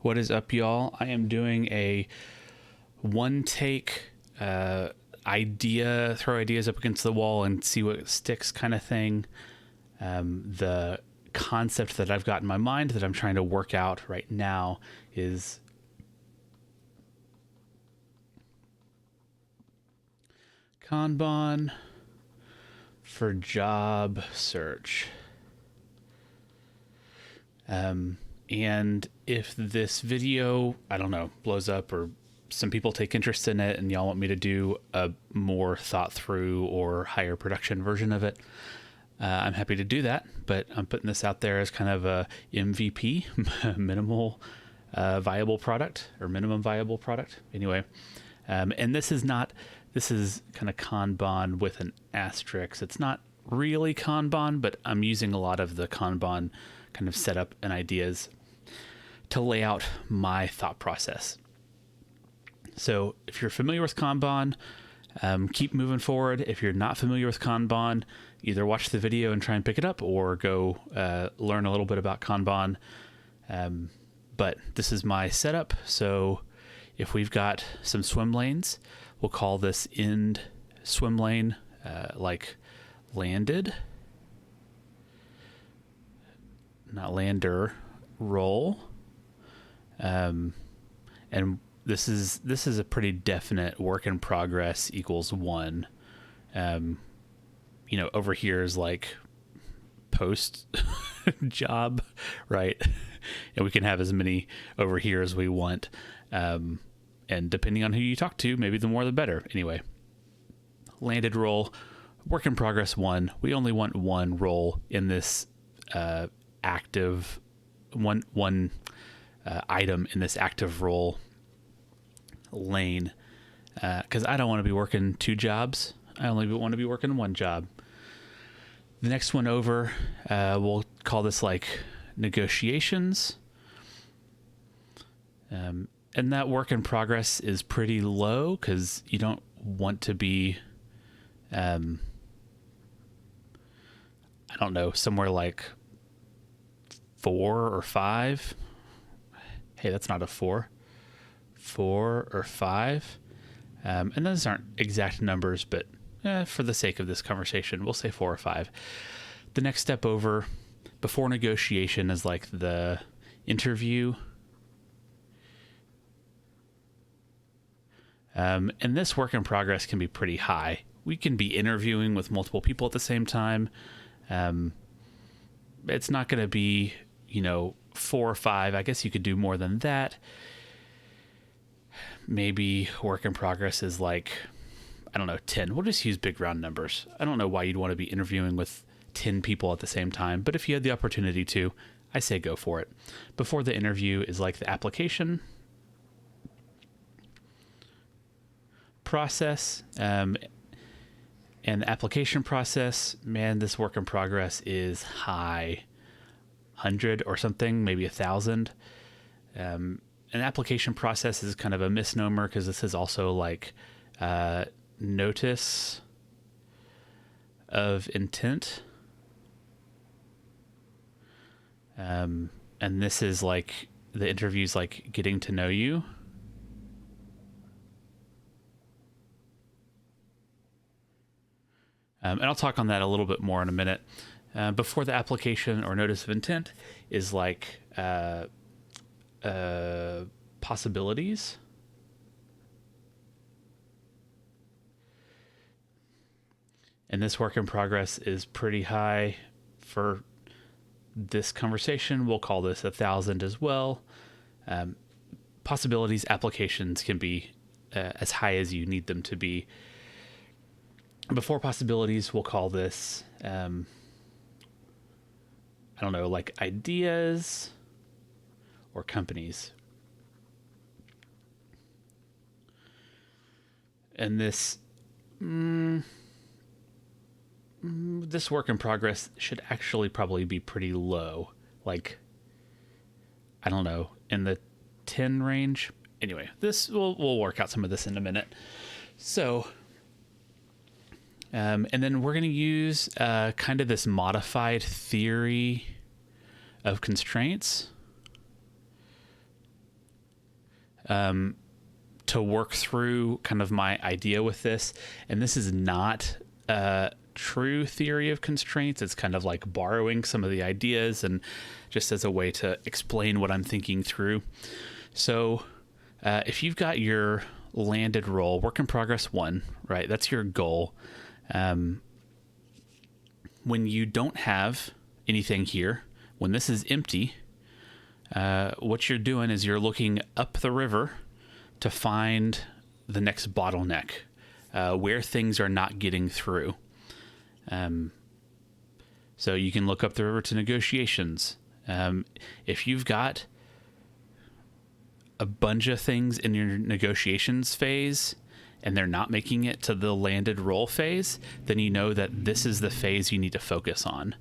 What is up, y'all? I am doing a one take throw ideas up against the wall and see what sticks kind of thing. The concept that I've got in my mind that I'm trying to work out right now is Kanban for job search. And if this video, I don't know, blows up or some people take interest in it and y'all want me to do a more thought through or higher production version of it, I'm happy to do that. But I'm putting this out there as kind of a MVP, minimal viable product or minimum viable product. Anyway, and this is kind of Kanban with an asterisk. It's not really Kanban, but I'm using a lot of the Kanban kind of setup and ideas to lay out my thought process. So if you're familiar with Kanban, keep moving forward. If you're not familiar with Kanban, either watch the video and try and pick it up or go learn a little bit about Kanban. But this is my setup. So if we've got some swim lanes, we'll call this end swim lane like landed. Not lander, roll. And this is a pretty definite work in progress equals 1. Over here is like post job, right? And we can have as many over here as we want. And depending on who you talk to, maybe the more the better. Anyway, landed roll, work in progress 1. We only want one roll in this active one item in this active role lane, because I don't want to be working 2 jobs. I only want to be working 1 job. The next one over, we'll call this like negotiations, and that work in progress is pretty low because you don't want to be I don't know, somewhere like 4 or 5. Hey, that's not a 4. 4 or 5. And those aren't exact numbers, but for the sake of this conversation, we'll say 4 or 5. The next step over before negotiation is like the interview. And this work in progress can be pretty high. We can be interviewing with multiple people at the same time. It's not going to be 4 or 5. I guess you could do more than that. Maybe work in progress is like, I don't know, 10. We'll just use big round numbers. I don't know why you'd want to be interviewing with 10 people at the same time, but if you had the opportunity to, I say go for it. Before the interview is like the application process. And the application process, man, this work in progress is high. 100 or something, maybe 1,000. An application process is kind of a misnomer because this is also like notice of intent. And this is like the interview's like getting to know you. And I'll talk on that a little bit more in a minute. Before the application or notice of intent is like possibilities. And this work in progress is pretty high for this conversation. We'll call this 1,000 as well. Possibilities applications can be as high as you need them to be. Before possibilities, we'll call this, I don't know, like ideas or companies. And this work in progress should actually probably be pretty low. Like, I don't know, in the 10 range. Anyway, we'll work out some of this in a minute. So, and then we're going to use kind of this modified theory of constraints. to work through kind of my idea with this. And this is not a true theory of constraints. It's kind of like borrowing some of the ideas and just as a way to explain what I'm thinking through. So if you've got your landed role, work in progress 1, right? That's your goal. When you don't have anything here, when this is empty, what you're doing is you're looking up the river to find the next bottleneck, where things are not getting through. So you can look up the river to negotiations. If you've got a bunch of things in your negotiations phase and they're not making it to the landed role phase, then you know that this is the phase you need to focus on.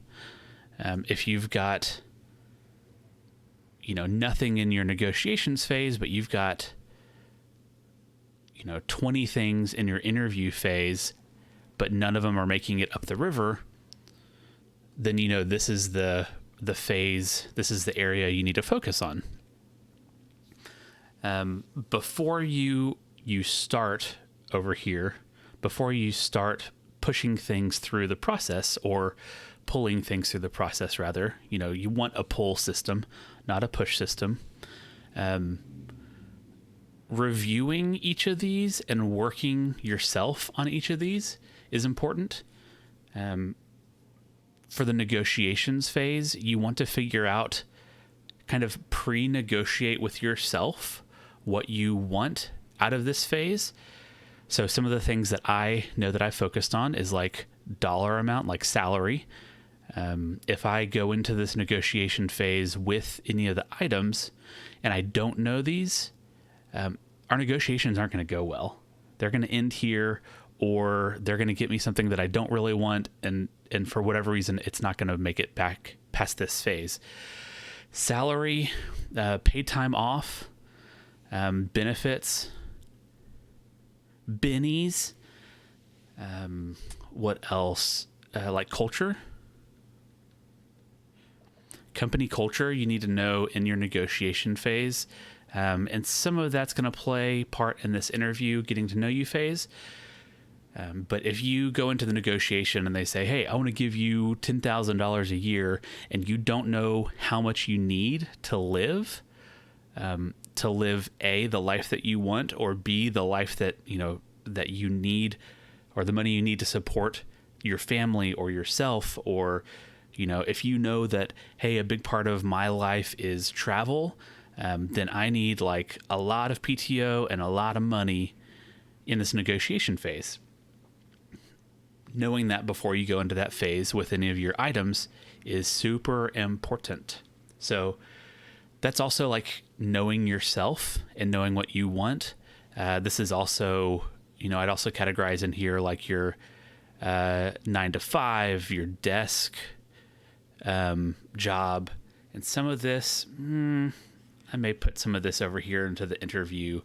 If you've got, nothing in your negotiations phase, but you've got, 20 things in your interview phase, but none of them are making it up the river, then this is the phase, this is the area you need to focus on. Before you start over here, before you start pushing things through the process, or pulling things through the process rather, you want a pull system, not a push system. Reviewing each of these and working yourself on each of these is important. For the negotiations phase, you want to figure out, kind of pre-negotiate with yourself what you want out of this phase. So some of the things that I know that I focused on is like dollar amount, like salary. If I go into this negotiation phase with any of the items and I don't know these, our negotiations aren't going to go well. They're going to end here, or they're going to get me something that I don't really want. And for whatever reason, it's not going to make it back past this phase. Salary, paid time off, benefits, bennies, what else? Like culture, company culture, you need to know in your negotiation phase. And some of that's going to play part in this interview, getting to know you phase. But if you go into the negotiation and they say, hey, I want to give you $10,000 a year, and you don't know how much you need to live A, the life that you want, or B, the life that, that you need, or the money you need to support your family or yourself, or, if you know that, hey, a big part of my life is travel, then I need like a lot of PTO and a lot of money in this negotiation phase. Knowing that before you go into that phase with any of your items is super important. So that's also like knowing yourself and knowing what you want. This is also, I'd also categorize in here like your 9 to 5, your desk job, and some of this, I may put some of this over here into the interview,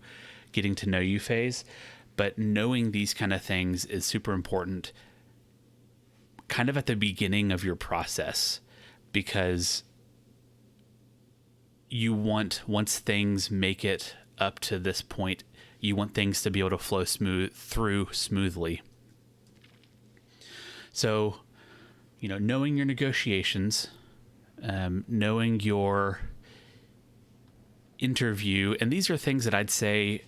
getting to know you phase. But knowing these kind of things is super important kind of at the beginning of your process, because you want, once things make it up to this point, you want things to be able to flow smoothly. So, knowing your negotiations, knowing your interview, and these are things that I'd say,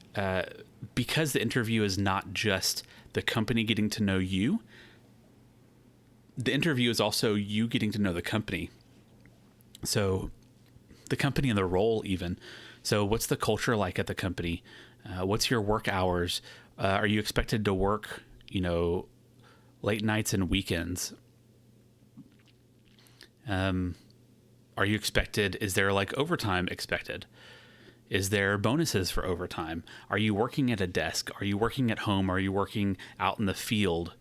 because the interview is not just the company getting to know you, the interview is also you getting to know the company. So the company and the role even. So what's the culture like at the company? What's your work hours? Are you expected to work, late nights and weekends? Are you expected, is there like overtime expected? Is there bonuses for overtime? Are you working at a desk? Are you working at home? Are you working out in the field?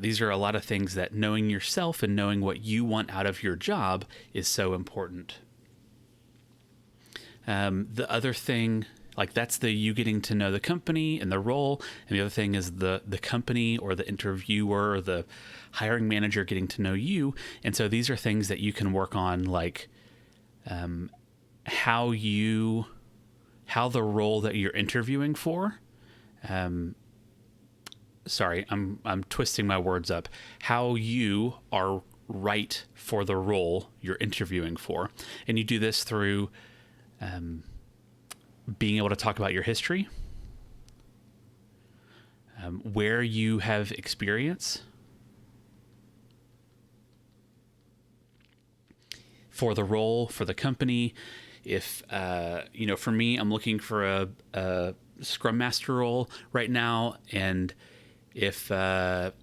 These are a lot of things that knowing yourself and knowing what you want out of your job is so important. The other thing, like that's the you getting to know the company and the role. And the other thing is the company or the interviewer or the hiring manager getting to know you. And so these are things that you can work on, like how you how the role that you're interviewing for, sorry, I'm twisting my words up, how you are right for the role you're interviewing for. And you do this through being able to talk about your history, where you have experience for the role, for the company. If, for me, I'm looking for a Scrum Master role right now. And if a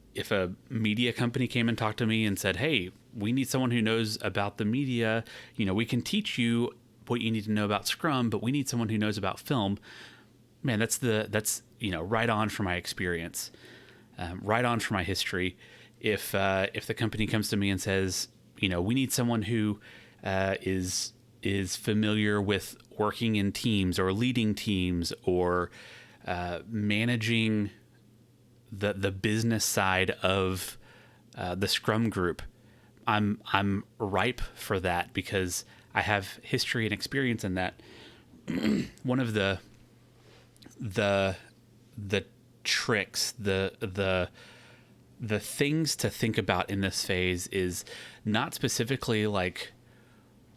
media company came and talked to me and said, hey, we need someone who knows about the media, we can teach you what you need to know about Scrum, but we need someone who knows about film. Man, that's right on for my experience, right on for my history. If the company comes to me and says, we need someone who is familiar with working in teams or leading teams or managing the business side of the Scrum group, I'm ripe for that because I have history and experience in that. One of the tricks, the things to think about in this phase is not specifically like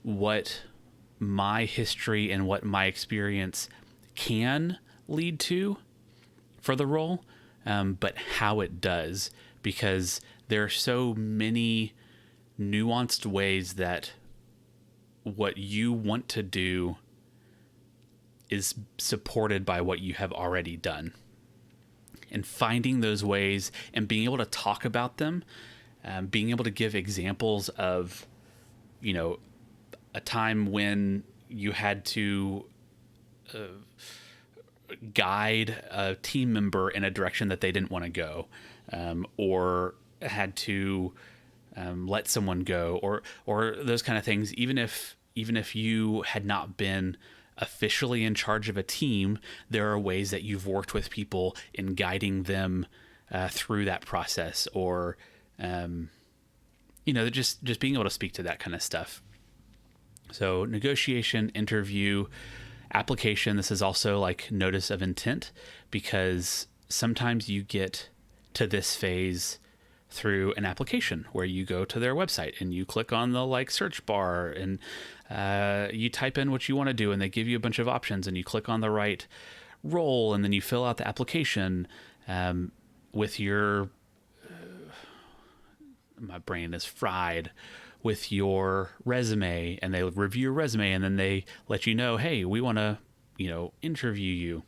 what my history and what my experience can lead to for the role, but how it does, because there are so many nuanced ways that what you want to do is supported by what you have already done. And finding those ways and being able to talk about them, being able to give examples of, a time when you had to guide a team member in a direction that they didn't want to go, or had to let someone go, or those kind of things. Even if you had not been officially in charge of a team, there are ways that you've worked with people in guiding them through that process, or just being able to speak to that kind of stuff. So negotiation, interview, application. This is also like notice of intent, because sometimes you get to this phase through an application where you go to their website and you click on the search bar and you type in what you want to do, and they give you a bunch of options, and you click on the right role, and then you fill out the application with your my brain is fried, with your resume, and they review your resume, and then they let you know, hey, we want to interview you.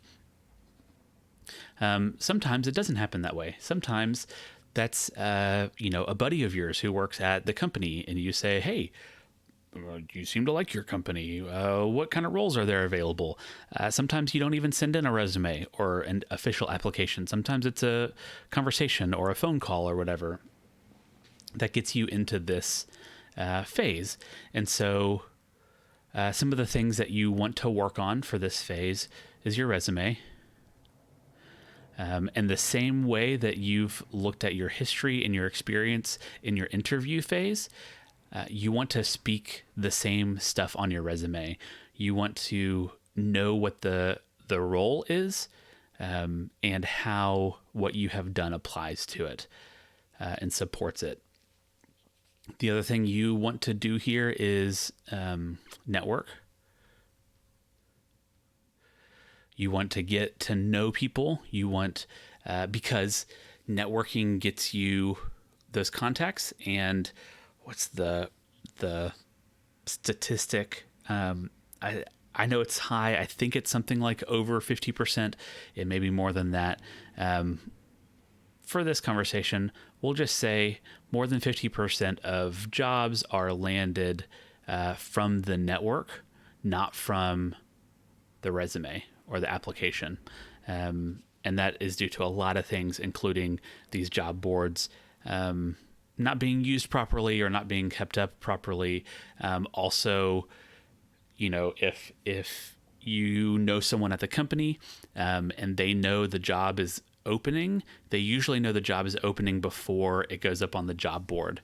Sometimes it doesn't happen that way. Sometimes that's a buddy of yours who works at the company, and you say, hey, you seem to like your company. What kind of roles are there available? Sometimes you don't even send in a resume or an official application. Sometimes it's a conversation or a phone call or whatever that gets you into this phase. And so some of the things that you want to work on for this phase is your resume. And the same way that you've looked at your history and your experience in your interview phase, you want to speak the same stuff on your resume. You want to know what the role is, and how what you have done applies to it and supports it. The other thing you want to do here is network. You want to get to know people. You want, because networking gets you those contacts. And what's the statistic? I know it's high. I think it's something like over 50%. It may be more than that. For this conversation, we'll just say more than 50% of jobs are landed from the network, not from the resume or the application. And that is due to a lot of things, including these job boards not being used properly or not being kept up properly. Also, if you know someone at the company and they know the job is opening, they usually know the job is opening before it goes up on the job board.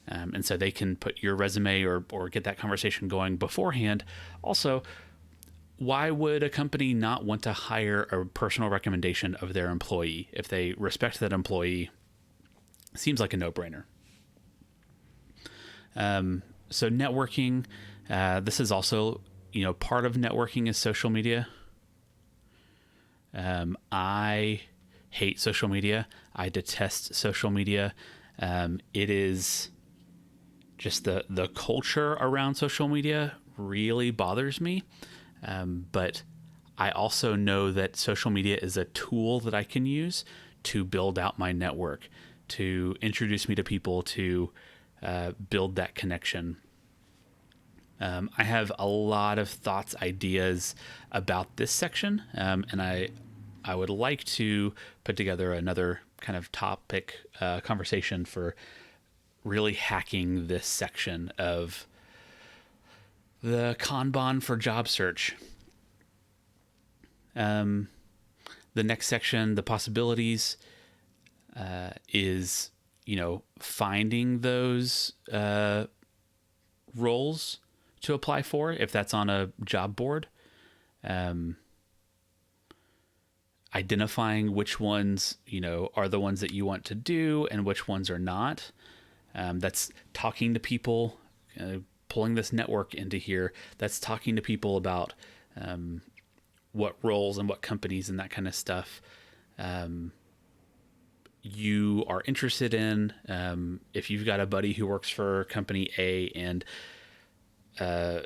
And so they can put your resume or get that conversation going beforehand. Also, why would a company not want to hire a personal recommendation of their employee if they respect that employee? Seems like a no-brainer. So networking, this is also, part of networking is social media. I hate social media. I detest social media. It is just the culture around social media really bothers me. But I also know that social media is a tool that I can use to build out my network, to introduce me to people, to build that connection. I have a lot of thoughts, ideas about this section, and I would like to put together another kind of topic conversation for really hacking this section of the Kanban for job search. The next section, the possibilities, is, finding those roles to apply for if that's on a job board. Identifying which ones, are the ones that you want to do and which ones are not. That's talking to people, pulling this network into here. That's talking to people about what roles and what companies and that kind of stuff you are interested in. If you've got a buddy who works for company A and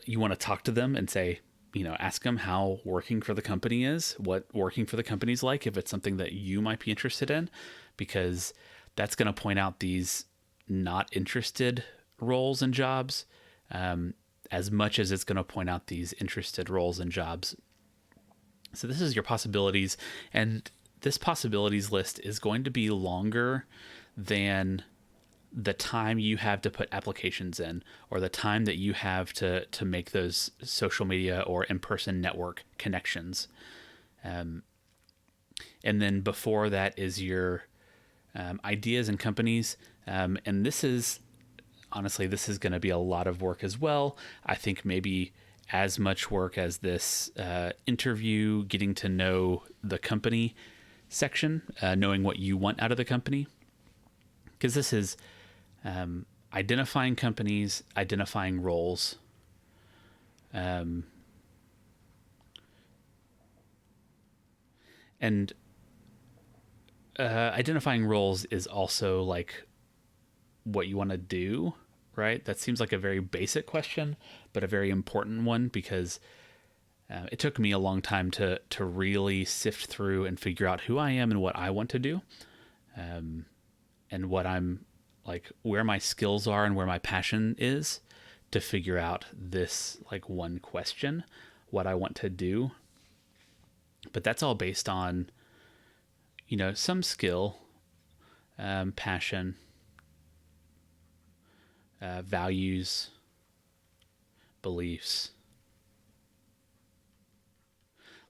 you want to talk to them and say, ask them how working for the company is, what working for the company is like, if it's something that you might be interested in, because that's going to point out these not interested roles and jobs, as much as it's going to point out these interested roles and jobs. So this is your possibilities, and this possibilities list is going to be longer than the time you have to put applications in, or the time that you have to make those social media or in-person network connections. And then before that is your ideas and companies. And this is, honestly, this is going to be a lot of work as well. I think maybe as much work as this interview, getting to know the company section, knowing what you want out of the company. Because this is identifying companies, identifying roles, and identifying roles is also like what you want to do, right? That seems like a very basic question, but a very important one, because it took me a long time to really sift through and figure out who I am and what I want to do, and what I'm like, where my skills are and where my passion is, to figure out this like one question, what I want to do. But that's all based on, some skill, passion, values, beliefs.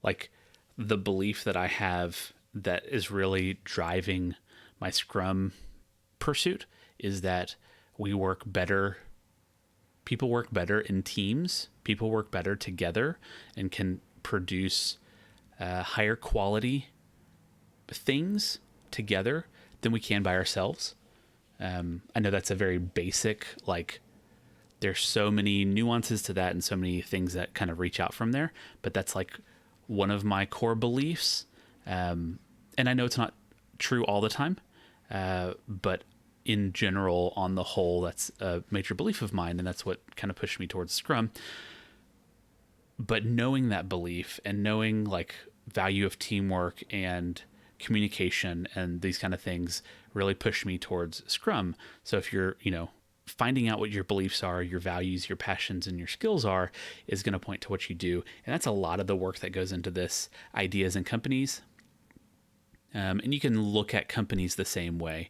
Like the belief that I have that is really driving my Scrum pursuit is that we work better. People work better in teams. People work better together and can produce higher quality things together than we can by ourselves. I know that's a very basic, like, there's so many nuances to that and so many things that kind of reach out from there, but that's like one of my core beliefs. And I know it's not true all the time, but in general, on the whole, that's a major belief of mine, and that's what kind of pushed me towards Scrum. But knowing that belief and knowing like value of teamwork and communication and these kind of things really pushed me towards Scrum. So if you're, finding out what your beliefs are, your values, your passions, and your skills are, is going to point to what you do. And that's a lot of the work that goes into this, ideas and companies. And you can look at companies the same way.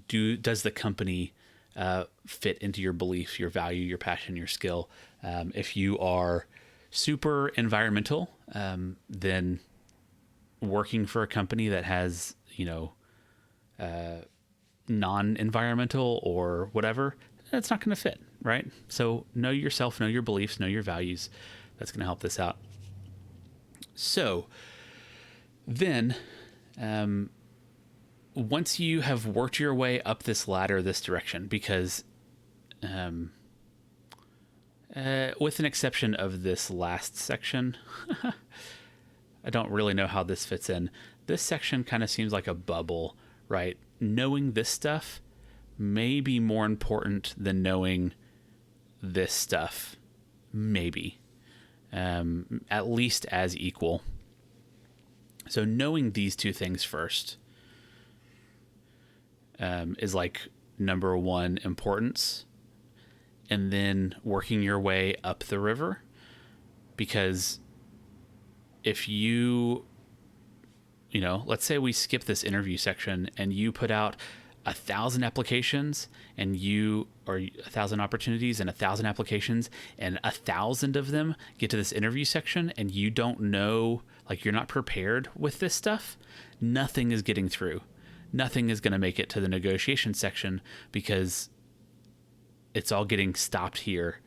Does the company fit into your beliefs, your value, your passion, your skill? If you are super environmental, then working for a company that has, non-environmental or whatever, it's not going to fit, right? So know yourself, know your beliefs, know your values. that's going to help this out. So then, once you have worked your way up this ladder this direction, because with an exception of this last section, I don't really know how this fits in. This section kind of seems like a bubble, right? Knowing this stuff may be more important than knowing this stuff, maybe. At least as equal. So knowing these two things first is like number one importance, and then working your way up the river. Because if you know, let's say we skip this interview section and you put out 1,000 applications or 1,000 opportunities and 1,000 applications, and 1,000 of them get to this interview section, and you don't know, like, you're not prepared with this stuff, nothing is getting through. Nothing is going to make it to the negotiation section, because it's all getting stopped here.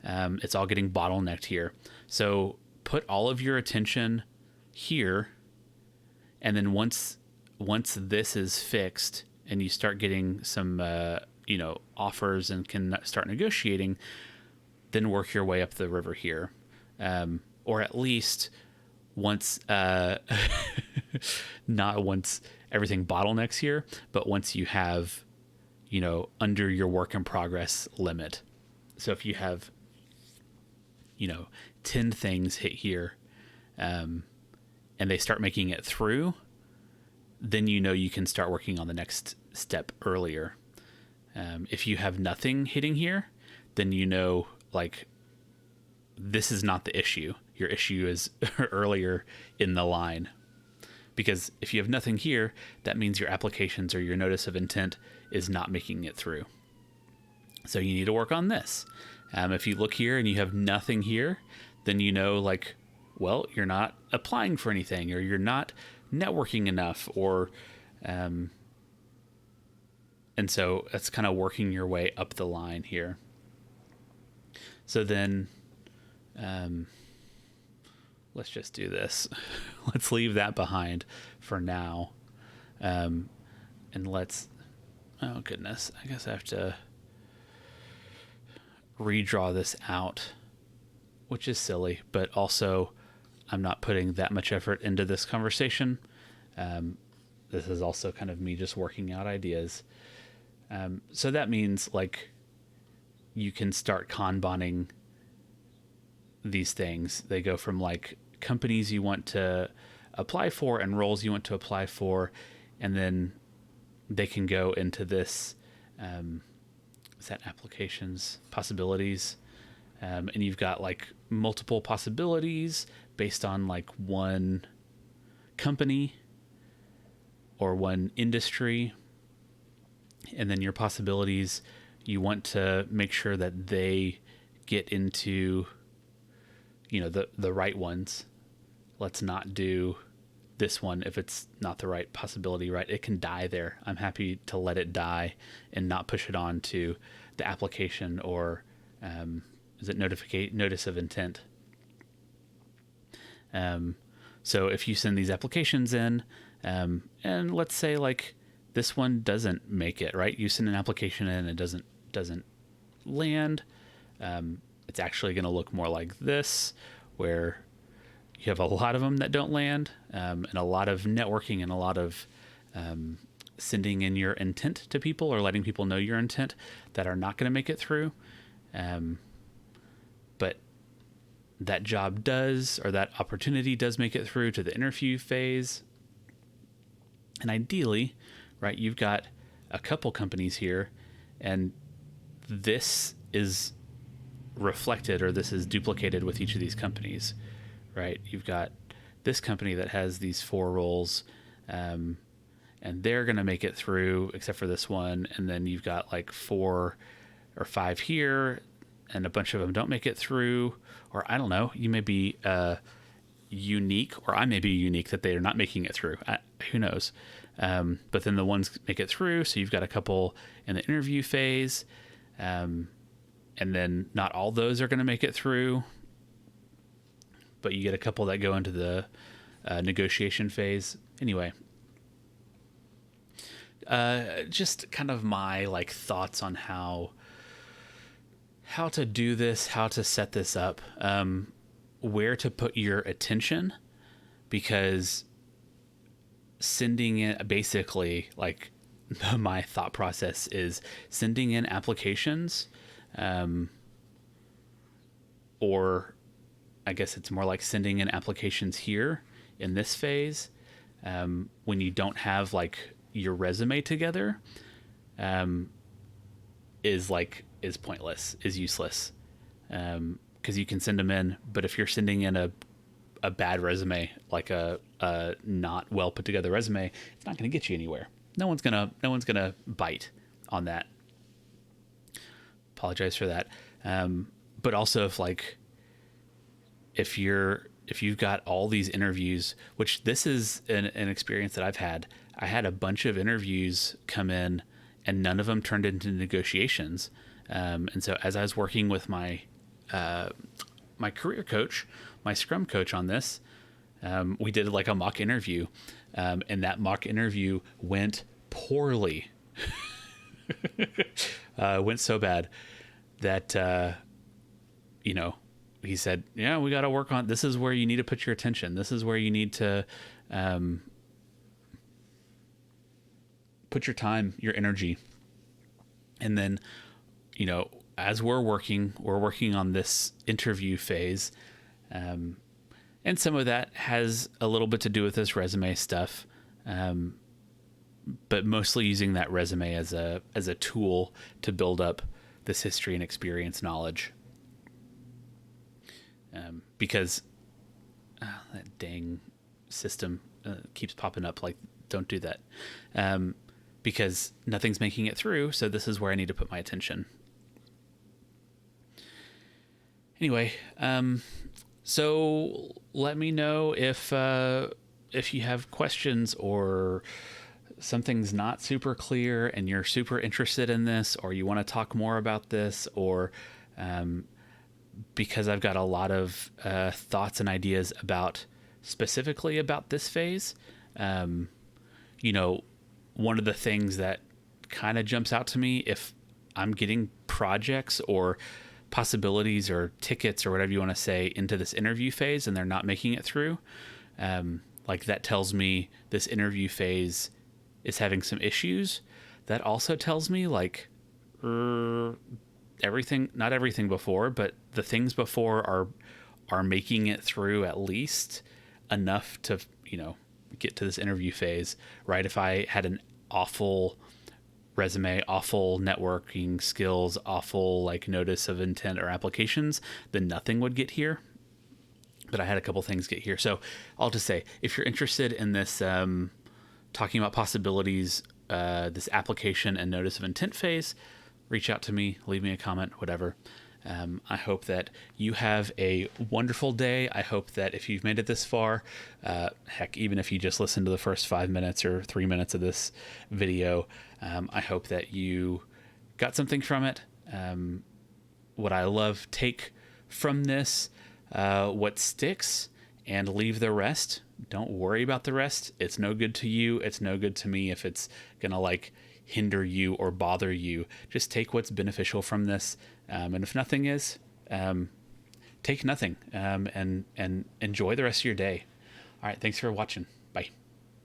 It's all getting bottlenecked here. So put all of your attention here. And then once this is fixed and you start getting some, offers and can start negotiating, then work your way up the river here. Or at least once, not once everything bottlenecks here, but once you have, under your work in progress limit. So if you have, 10 things hit here, and they start making it through, then you can start working on the next step earlier. If you have nothing hitting here, then this is not the issue. Your issue is earlier in the line. Because if you have nothing here, that means your applications or your notice of intent is not making it through. So you need to work on this. If you look here and you have nothing here, then you're not applying for anything, or you're not networking enough, or and so that's kind of working your way up the line here. So then let's just do this. Let's leave that behind for now. And oh goodness, I guess I have to redraw this out, which is silly, but also I'm not putting that much effort into this conversation. This is also kind of me just working out ideas. So that means you can start Kanbaning these things. They go from companies you want to apply for and roles you want to apply for, and then they can go into this is that applications possibilities, and you've got multiple possibilities based on one company or one industry, and then your possibilities, you want to make sure that they get into the right ones. Let's not do this one if it's not the right possibility, right? It can die there. I'm happy to let it die and not push it on to the application or is it notice of intent. So if you send these applications in, and let's say this one doesn't make it, right? You send an application in and it doesn't land. It's actually going to look more like this, where you have a lot of them that don't land, and a lot of networking and a lot of sending in your intent to people or letting people know your intent that are not going to make it through. But that job does, or that opportunity does make it through to the interview phase. And ideally, right, you've got a couple companies here, and this is reflected, or this is duplicated with each of these companies, right? You've got this company that has these 4 roles, and they're going to make it through except for this one. And then you've got 4 or 5 here, and a bunch of them don't make it through. Or I don't know, you may be unique, or I may be unique that they are not making it through. Who knows? But then the ones make it through. So you've got a couple in the interview phase, and then not all those are going to make it through. but you get a couple that go into the negotiation phase. Anyway, just kind of my like thoughts on how to do this, how to set this up, where to put your attention, because sending it, basically, like, my thought process is sending in applications, or I guess it's more like sending in applications here in this phase, when you don't have like your resume together, is pointless, is useless, because you can send them in, but if you're sending in a bad resume, like a not well put together resume, it's not going to get you anywhere. No one's gonna bite on that. Apologize for that. But also, if you've got all these interviews, which this is an experience that I've had. I had a bunch of interviews come in, and none of them turned into negotiations. And so as I was working with my career coach, my Scrum coach on this, we did like a mock interview, and that mock interview went poorly. Went so bad that, he said, yeah, we got to work on, this is where you need to put your attention. This is where you need to put your time, your energy. And then, as we're working on this interview phase, and some of that has a little bit to do with this resume stuff, but mostly using that resume as a tool to build up this history and experience knowledge. Because that dang system keeps popping up like, don't do that, because nothing's making it through. So this is where I need to put my attention. Anyway, so let me know if you have questions, or something's not super clear and you're super interested in this, or you want to talk more about this, or because I've got a lot of thoughts and ideas specifically about this phase. One of the things that kind of jumps out to me, if I'm getting projects or possibilities or tickets or whatever you want to say into this interview phase and they're not making it through, that tells me this interview phase is having some issues. That also tells me everything, not everything before, but the things before are making it through at least enough to, get to this interview phase, right? If I had an awful resume, awful networking skills, awful notice of intent or applications, then nothing would get here. But I had a couple things get here. So I'll just say, if you're interested in this, talking about possibilities, this application and notice of intent phase, reach out to me, leave me a comment, whatever. I hope that you have a wonderful day. I hope that if you've made it this far, even if you just listened to the first 5 minutes or 3 minutes of this video, I hope that you got something from it. What I love, take from this what sticks and leave the rest. Don't worry about the rest. It's no good to you. It's no good to me if it's going to hinder you or bother you. Just take what's beneficial from this. And if nothing is, take nothing, and enjoy the rest of your day. All right. Thanks for watching. Bye.